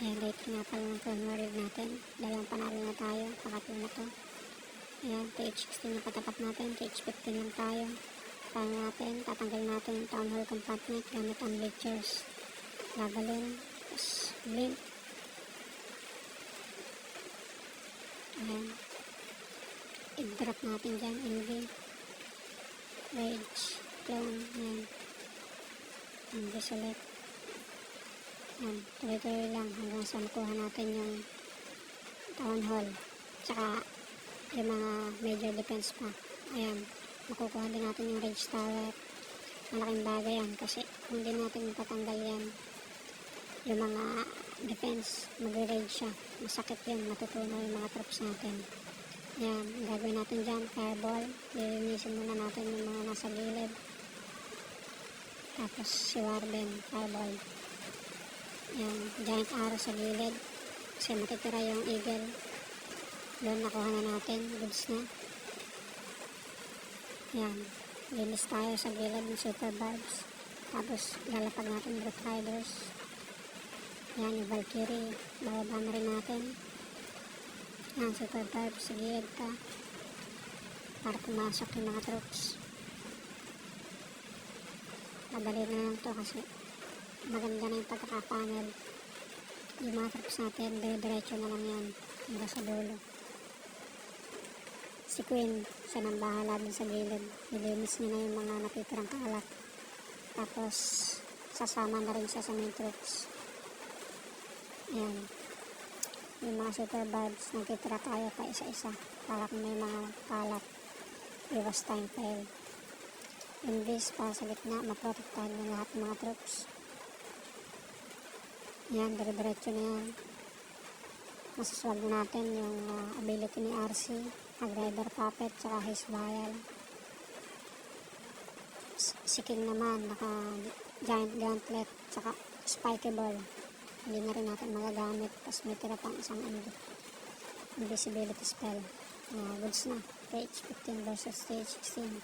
Ayan, late nga pala ng firmware read natin. Dalawang panalo na tayo. Pakatlo na to. Ayan, TH16 na patapat natin. TH15 lang tayo. Paano natin? Tatanggal natin yung town hall compartment gamit ang bleachers. Gagalin. Tapos blink. Ayan. I-drop natin dyan. Envy. Rage. Clone. Ayan. Envy select. Ayan. Tuloy-tuloy lang hanggang sa makuha natin yung town hall. Tsaka yung mga major defense pa. Ayan. Makukuha din natin yung rage tower. Malaking bagay yan kasi kung di natin patanggal yan yung mga defense, magre-rage siya. Masakit yun, matutunaw yung mga troops natin. Ayan, gagawin natin dyan, fireball. Lilinisin muna natin yung mga nasa gilid. Tapos si Warden, fireball. Ayan, giant arrow sa gilid. Kasi matitira yung eagle. Doon nakuha na natin, goods na. Ayan, linis tayo sa gilid ng super barbs. Tapos lalapag natin brute riders. Ayan, yung Valkyrie, bababa na rin natin. Ayan, super barbs sa gilid ka. Para pumasok yung mga troops. Madali na lang to kasi maganda na yung pagkakapanel. Yung mga troops natin, dire-diretso na lang yan hanggang sa dulo. Si Queen, siya nang bahala dun sa gilid. Nilinis niya na yung mga natitirang kalat. Tapos sasama na rin siya sa main troops. Ayan. Yung mga super barbs, nagtitira tayo pa isa-isa para kung may mga kalat, iwas time fail. Invis para sa gitna, maprotektahan ng lahat ng mga troops. Ayan, dire-diretso na yan. Masaswag natin yung ability ni RC, Hagrider Puppet, tsaka his vial. Si King naman, naka giant gauntlet, tsaka spiky ball. Hindi na rin natin magagamit, tapos may tira pang isang invisibility spell. Goods na, TH15 versus TH16.